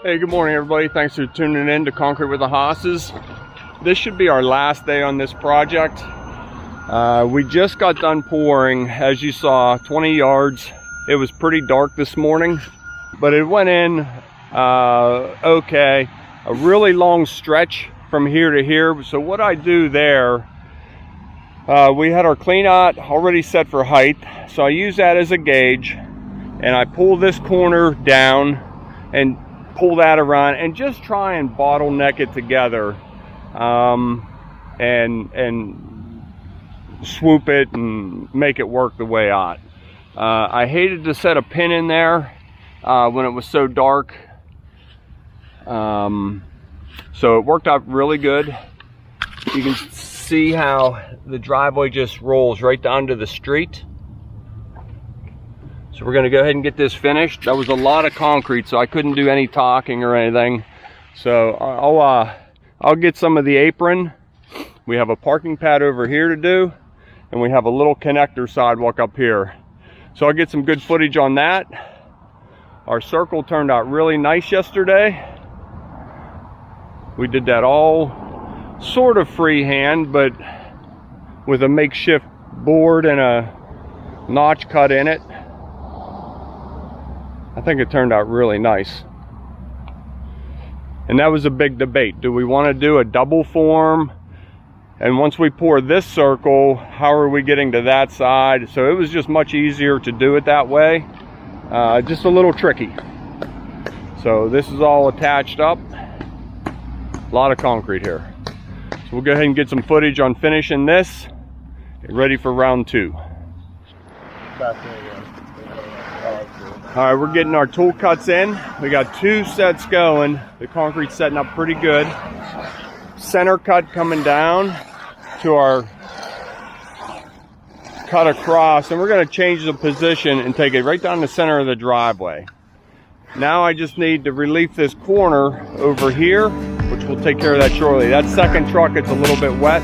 Hey, good morning everybody. Thanks for tuning in to Concrete with the Hosses. This should be our last day on this project. We just got done pouring, as you saw, 20 yards. It was pretty dark this morning, but it went in okay. A really long stretch from here to here. So what I do there, we had our clean out already set for height. So I use that as a gauge and I pull this corner down and pull that around and just try and bottleneck it together, and swoop it and make it work the way I hated to set a pin in there when it was so dark, so it worked out really good. You can see how the driveway just rolls right down to the street. So we're gonna go ahead and get this finished. That was a lot of concrete, so I couldn't do any talking or anything. So I'll get some of the apron. We have a parking pad over here to do, and we have a little connector sidewalk up here. So I'll get some good footage on that. Our circle turned out really nice yesterday. We did that all sort of freehand, but with a makeshift board and a notch cut in it. I think it turned out really nice. And that was a big debate. Do we want to do a double form? And once we pour this circle, how are we getting to that side? So it was just much easier to do it that way. Just a little tricky. So this is all attached up. A lot of concrete here. So we'll go ahead and get some footage on finishing this. Get ready for round 2. All right, we're getting our tool cuts in. We got 2 sets going. The concrete's setting up pretty good. Center cut coming down to our cut across, and we're going to change the position and take it right down the center of the driveway. Now I just need to relief this corner over here, which we'll take care of that shortly. That second truck, it's a little bit wet.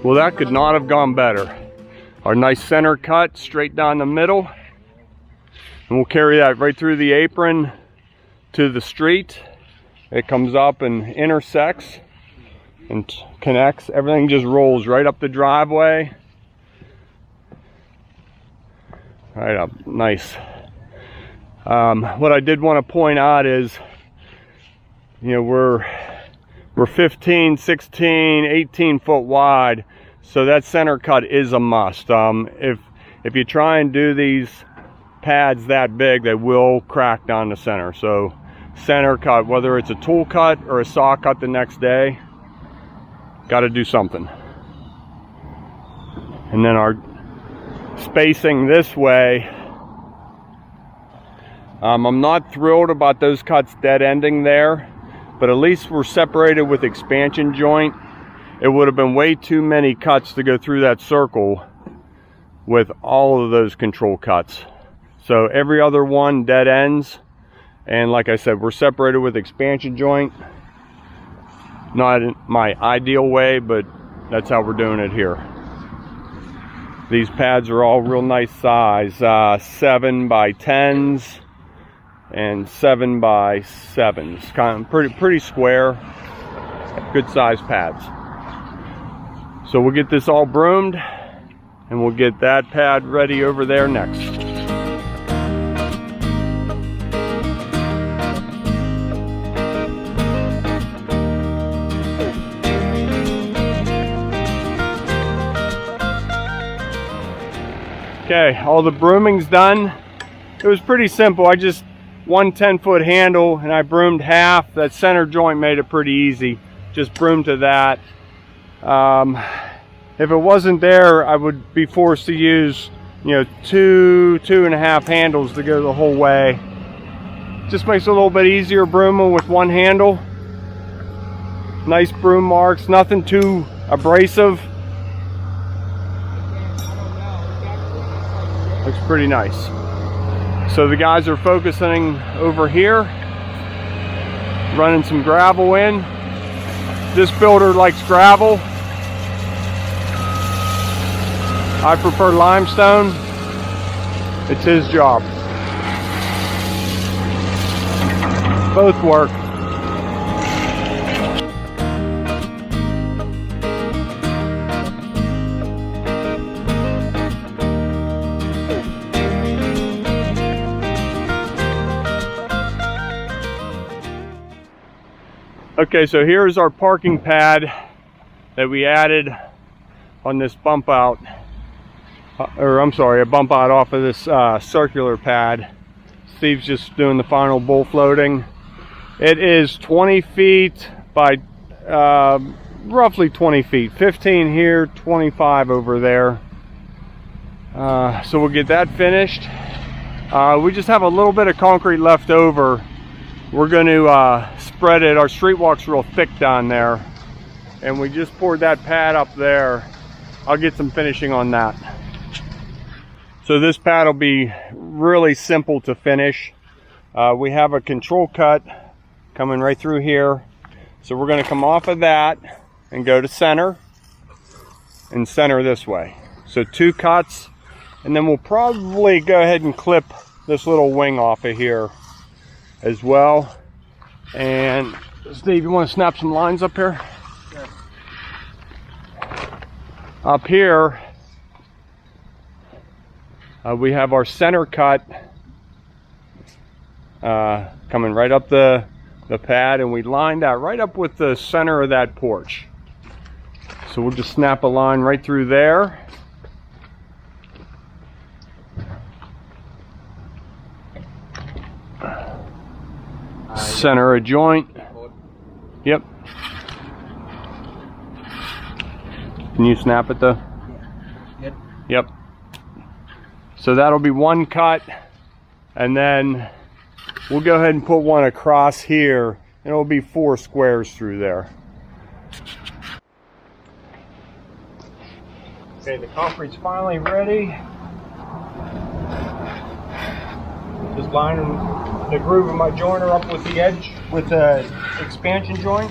Well, that could not have gone better. Our nice center cut straight down the middle. And we'll carry that right through the apron to the street. It comes up and intersects and connects. Everything just rolls right up the driveway. Right up, nice. What I did want to point out is, you know, we're 15, 16, 18 foot wide. So that center cut is a must. If you try and do these pads that big, they will crack down the center. So center cut, whether it's a tool cut or a saw cut the next day, got to do something. And then our spacing this way, I'm not thrilled about those cuts dead ending there, but at least we're separated with expansion joint. it would have been way too many cuts to go through that circle with all of those control cuts. So every other one dead ends, and like I said, we're separated with expansion joint. Not in my ideal way, but that's how we're doing it here. These pads are all real nice size, 7 by 10s and 7 by 7s, kind of pretty square, good size pads. So we'll get this all broomed, and we'll get that pad ready over there next. Okay, all the brooming's done. It was pretty simple. I just, one 10-foot handle, and I broomed half. That center joint made it pretty easy. Just broomed to that. If it wasn't there, I would be forced to use, you know, two and a half handles to go the whole way. Just makes it a little bit easier brooming with one handle. Nice broom marks, nothing too abrasive. Looks pretty nice. So the guys are focusing over here, running some gravel in. This builder likes gravel. I prefer limestone. It's his job. Both work. Okay, so here's our parking pad that we added on this bump out, or I'm sorry, a bump out off of this circular pad. Steve's just doing the final bull floating. It is 20 feet by roughly 20 feet, 15 here, 25 over there. So we'll get that finished. We just have a little bit of concrete left over. We're going to spread it. Our street walk's real thick down there, and we just poured that pad up there. I'll get some finishing on that. So this pad will be really simple to finish. We have a control cut coming right through here, so we're going to come off of that and go to center and center this way. So 2 cuts, and then we'll probably go ahead and clip this little wing off of here as well. And Steve, you want to snap some lines up here? Sure. Up here, we have our center cut coming right up the pad, and we lined that right up with the center of that porch. So we'll just snap a line right through there. Center a joint. Yep. Can you snap it though? Yep. Yep. So that'll be 1 cut, and then we'll go ahead and put one across here, and it'll be 4 squares through there. Okay, the concrete's finally ready. Just lining the groove of my joiner up with the edge, with the expansion joint.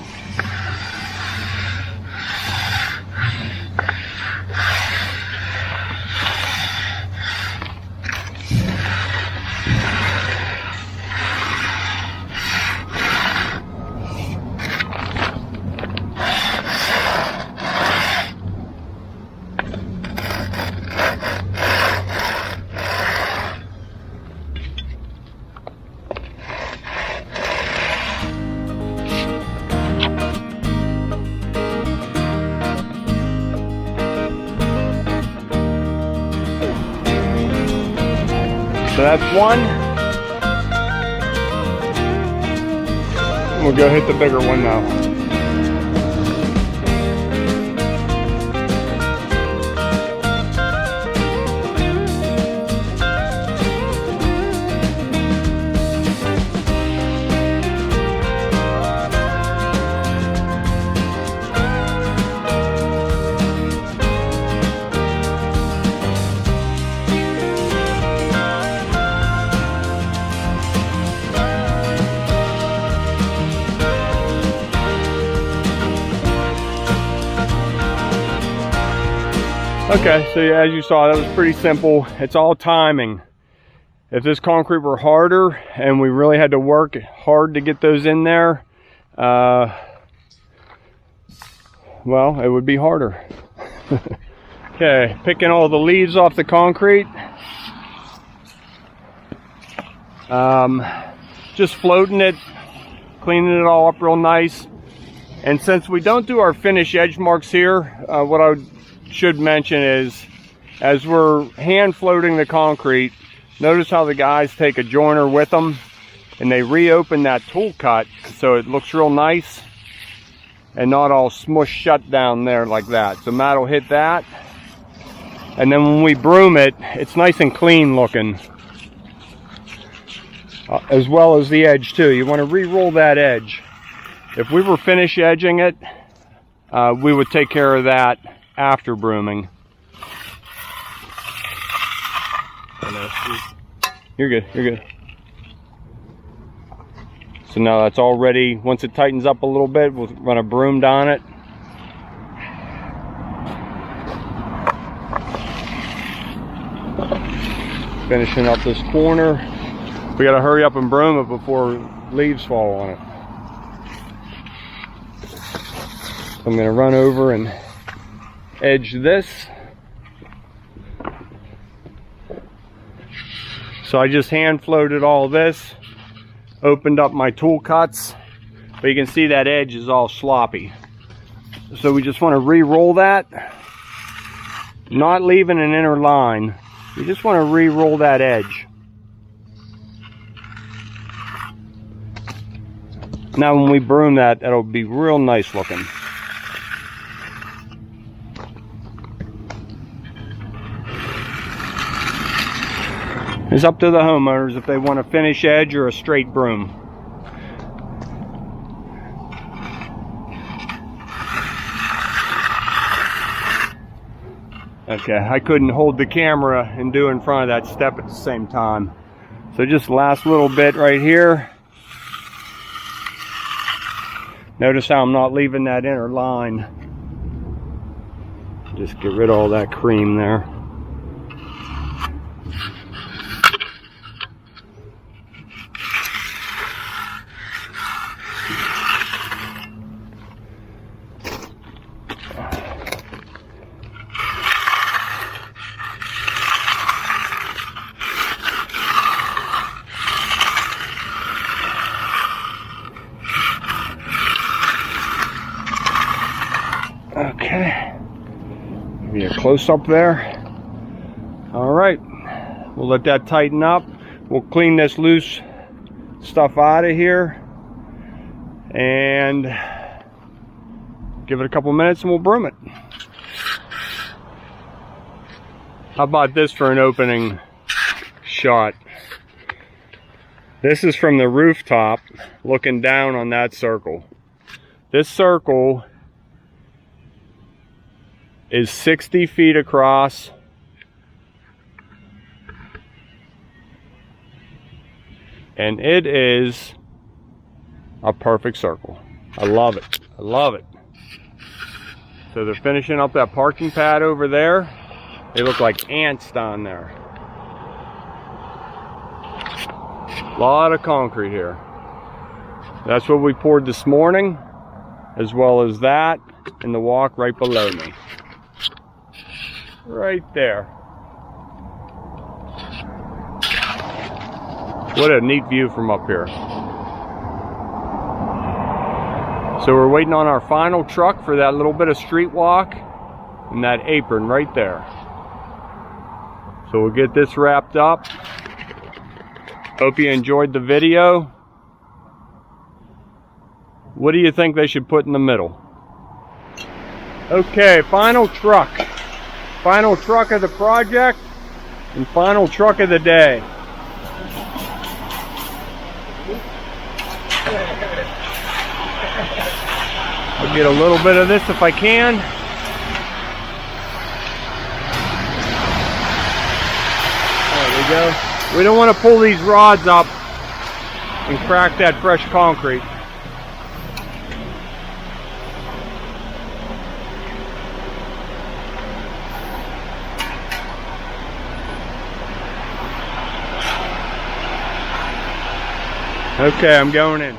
So that's one. We'll go hit the bigger one now. Okay, so yeah, as you saw, that was pretty simple. It's all timing. If this concrete were harder and we really had to work hard to get those in there, well, it would be harder. Okay, picking all the leaves off the concrete. Just floating it, cleaning it all up real nice. And since we don't do our finish edge marks here, what I should mention is, as we're hand floating the concrete, notice how the guys take a joiner with them and they reopen that tool cut so it looks real nice and not all smushed shut down there like that. So Matt will hit that, and then when we broom it, it's nice and clean looking, as well as the edge too. You want to re-roll that edge. If we were finish edging it, we would take care of that after brooming. You're good, you're good. So now that's all ready. Once it tightens up a little bit, we'll run a broom down it. Finishing up this corner. We gotta hurry up and broom it before leaves fall on it. So I'm gonna run over and edge this. So I just hand floated all this, opened up my tool cuts, but you can see that edge is all sloppy. So we just want to re-roll that, not leaving an inner line. You just want to re-roll that edge. Now when we broom that, that'll be real nice looking. It's up to the homeowners if they want a finish edge or a straight broom. Okay, I couldn't hold the camera and do in front of that step at the same time. So just last little bit right here. Notice how I'm not leaving that inner line. Just get rid of all that cream there. Okay, give you a close up there. All right, we'll let that tighten up. We'll clean this loose stuff out of here and give it a couple minutes and we'll broom it. How about this for an opening shot? This is from the rooftop looking down on that circle. This circle is 60 feet across, and it is a perfect circle. I love it. I love it. So they're finishing up that parking pad over there. They look like ants down there. A lot of concrete here. That's what we poured this morning, as well as that in the walk right below me. Right there. What a neat view from up here. So we're waiting on our final truck for that little bit of street walk and that apron right there. So we'll get this wrapped up. Hope you enjoyed the video. What do you think they should put in the middle? Okay, final truck. Final truck of the project and final truck of the day. I'll get a little bit of this if I can. There we go. We don't want to pull these rods up and crack that fresh concrete. Okay, I'm going in.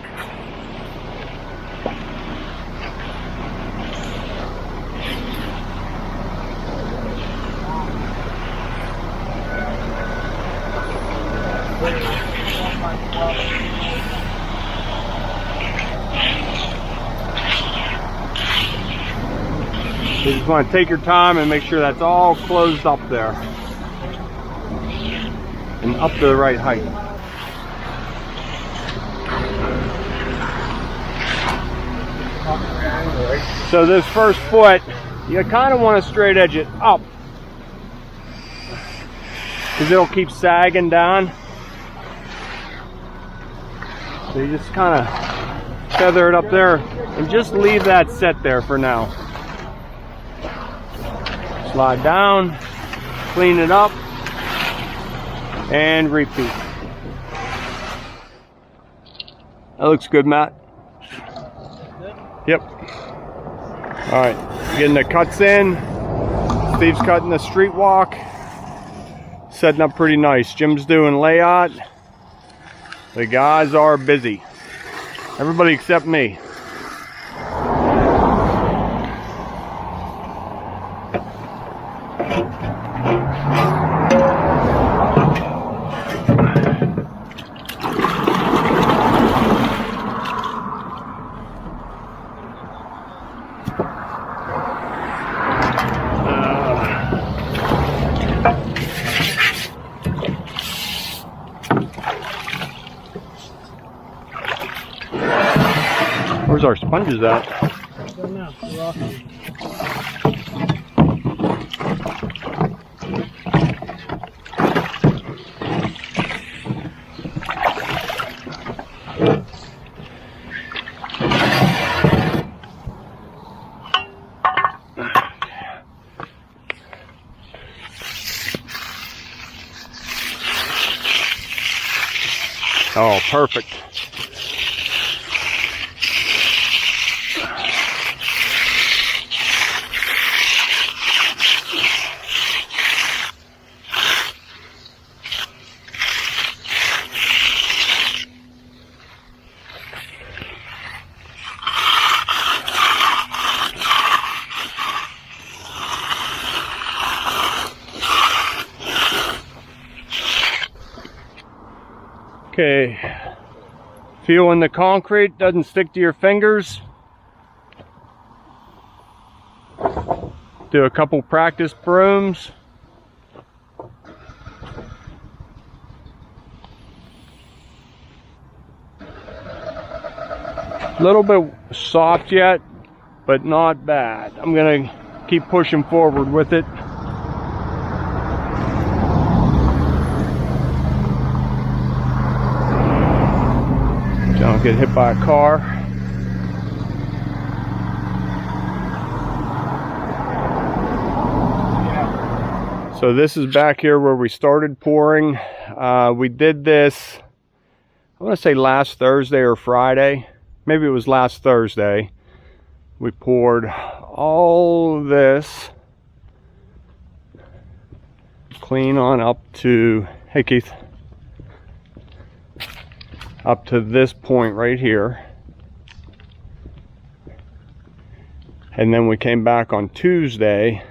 You just want to take your time and make sure that's all closed up there and up to the right height. So this first foot, you kind of want to straight edge it up because it'll keep sagging down. So you just kind of feather it up there and just leave that set there for now. Slide down, clean it up, and repeat. That looks good, Matt. Yep. All right, getting the cuts in. Steve's cutting the street walk. Setting up pretty nice. Jim's doing layout. The guys are busy. Everybody except me. Where's our sponges at? I don't know. They're off. Oh, perfect. Okay, feeling the concrete doesn't stick to your fingers. Do a couple practice brooms. A little bit soft yet, but not bad. I'm gonna keep pushing forward with it. Don't get hit by a car. So this is back here where we started pouring. We did this, I want to say last Thursday or Friday. Maybe it was last Thursday. We poured all this clean on up to, hey Keith, up to this point right here. And then we came back on Tuesday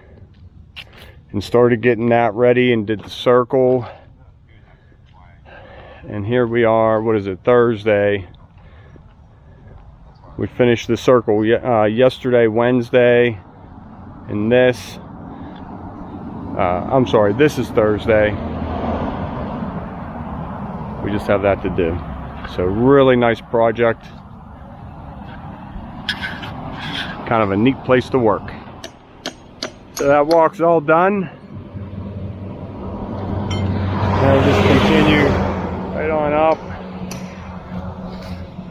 and started getting that ready and did the circle. And here we are, what is it, Thursday. We finished the circle yesterday, Wednesday, and this, I'm sorry, this is Thursday. We just have that to do. So really nice project. Kind of a neat place to work. So that walk's all done. Now just continue right on up.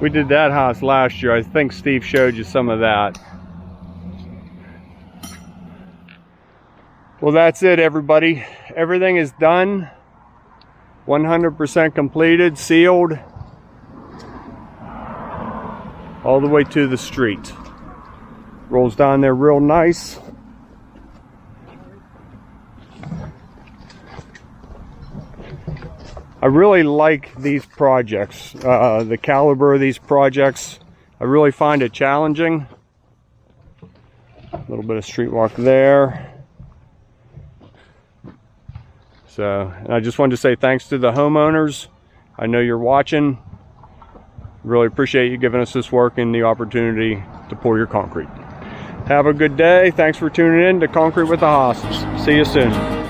We did that house last year. I think Steve showed you some of that. Well, that's it, everybody. Everything is done. 100% completed, sealed. All the way to the street. Rolls down there real nice. I really like these projects, the caliber of these projects. I really find it challenging. A little bit of street walk there. So, and I just wanted to say thanks to the homeowners. I know you're watching. Really appreciate you giving us this work and the opportunity to pour your concrete. Have a good day. Thanks for tuning in to Concrete with the Hosses. See you soon.